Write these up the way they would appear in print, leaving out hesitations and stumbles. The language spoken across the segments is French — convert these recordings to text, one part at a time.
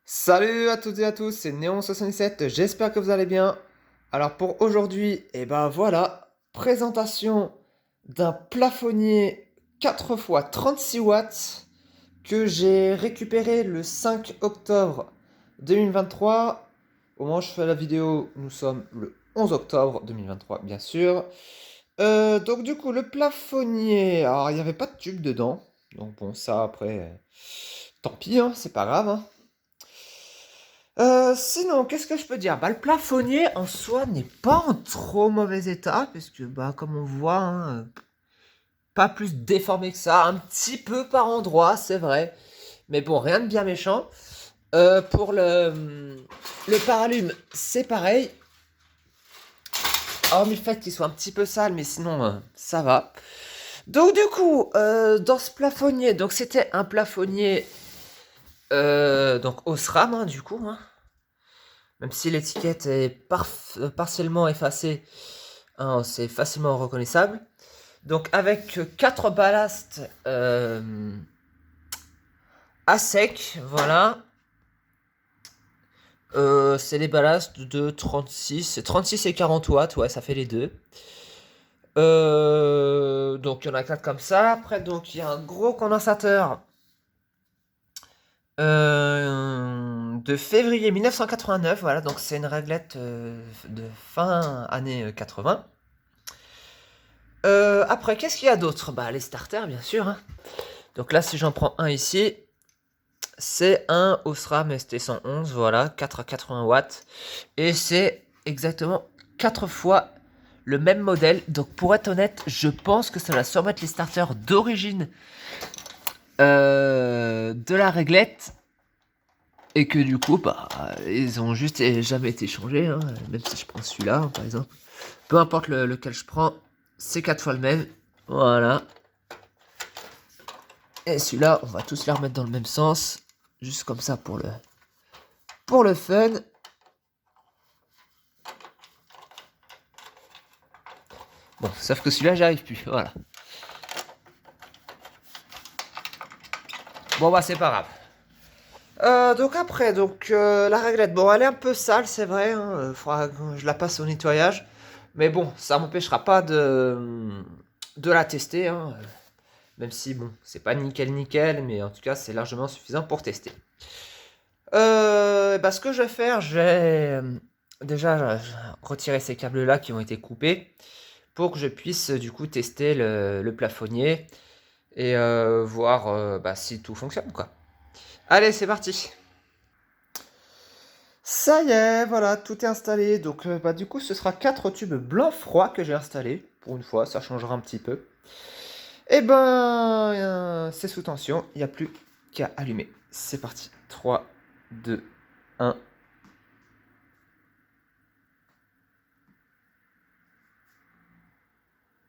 Salut à toutes et à tous, c'est Néon77, j'espère que vous allez bien. Alors pour aujourd'hui, et ben voilà, présentation d'un plafonnier 4 x 36 watts que j'ai récupéré le 5 octobre 2023. Au moment où je fais la vidéo, nous sommes le 11 octobre 2023, bien sûr. Donc du coup, le plafonnier, alors il n'y avait pas de tube dedans. Donc bon, ça après, tant pis, hein, c'est pas grave, hein. Sinon, qu'est-ce que je peux dire? Bah, le plafonnier en soi n'est pas en trop mauvais état, puisque bah comme on voit, hein, pas plus déformé que ça, un petit peu par endroit, c'est vrai, mais bon, rien de bien méchant. Pour le paralume, c'est pareil, hormis le fait qu'il soit un petit peu sale, mais sinon ça va. Donc du coup, dans ce plafonnier, donc c'était un plafonnier donc Osram, hein, du coup, hein. Même si l'étiquette est partiellement effacée, hein, c'est facilement reconnaissable. Donc avec 4 ballasts à sec, voilà. C'est les ballasts de 36 et 40 watts, ouais, ça fait les deux. Donc il y en a 4 comme ça. Après, donc il y a un gros condensateur de février 1989, voilà, donc c'est une réglette de fin années 80. Après, qu'est-ce qu'il y a d'autre? Bah, les starters, bien sûr, hein. Donc là, si j'en prends un ici, c'est un Osram ST111, voilà, 4 à 80 watts. Et c'est exactement 4 fois le même modèle. Donc pour être honnête, je pense que ça va sûrement être les starters d'origine de la réglette. Et que du coup, bah, ils ont juste jamais été changés, hein, même si je prends celui-là, hein, par exemple. Peu importe lequel je prends, c'est 4 fois le même. Voilà. Et celui-là, on va tous les remettre dans le même sens. Juste comme ça pour le fun. Bon, sauf que celui-là, j'y arrive plus. Voilà. Bon, bah, c'est pas grave. Donc après, la réglette, bon, elle est un peu sale, c'est vrai, hein, faudra que je la passe au nettoyage. Mais bon, ça m'empêchera pas de la tester, hein, même si, bon, c'est pas nickel nickel, mais en tout cas, c'est largement suffisant pour tester. Bah, ce que je vais faire, je vais déjà retirer ces câbles-là qui ont été coupés pour que je puisse du coup tester le plafonnier et voir bah, si tout fonctionne, quoi. Allez, c'est parti. Ça y est, voilà, tout est installé. Donc bah, du coup, ce sera 4 tubes blancs froids que j'ai installés. Pour une fois, ça changera un petit peu. Et ben, c'est sous tension, il n'y a plus qu'à allumer. C'est parti. 3, 2, 1.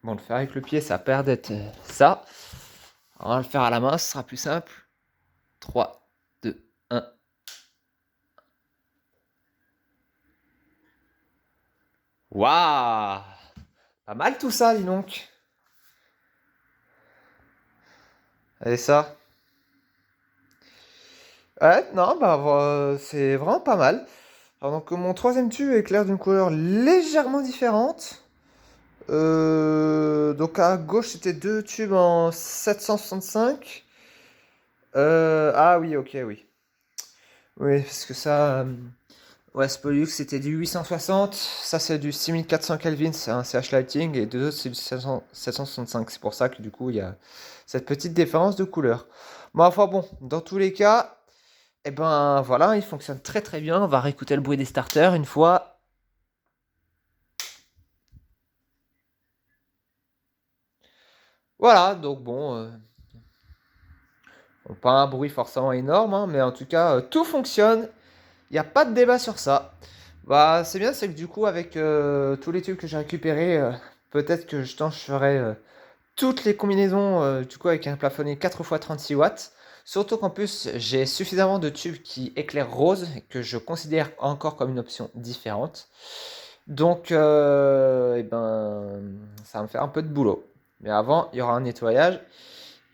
Bon, le faire avec le pied, ça a peur d'être ça. On va le faire à la main, ce sera plus simple. 3, 2, 1. Waouh! Pas mal tout ça, dis donc. Allez, ça. Ouais, non, bah, c'est vraiment pas mal. Alors, donc, mon troisième tube éclaire d'une couleur légèrement différente. Donc, à gauche, c'était deux tubes en 765. Ah oui, ok, oui. Oui, parce que ça. Ouais, Spolux, c'était du 860. Ça, c'est du 6400 Kelvin, c'est un CH Lighting. Et deux autres, c'est du 765. C'est pour ça que du coup, il y a cette petite différence de couleur. Mais enfin, bon, dans tous les cas, et ben voilà, il fonctionne très très bien. On va réécouter le bruit des starters une fois. Voilà, donc bon, pas un bruit forcément énorme, hein, mais en tout cas, tout fonctionne. Il n'y a pas de débat sur ça. Bah, c'est bien, c'est que du coup, avec tous les tubes que j'ai récupérés, peut-être que je ferai toutes les combinaisons du coup avec un plafonnier 4 x 36 watts. Surtout qu'en plus, j'ai suffisamment de tubes qui éclairent rose, que je considère encore comme une option différente. Donc, eh ben, ça va me faire un peu de boulot. Mais avant, il y aura un nettoyage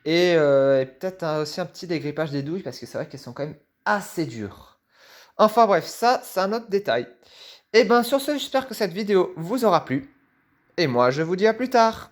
et peut-être aussi un petit dégrippage des douilles parce que c'est vrai qu'elles sont quand même assez dures. Enfin bref, ça, c'est un autre détail. Et ben sur ce, j'espère que cette vidéo vous aura plu. Et moi, je vous dis à plus tard.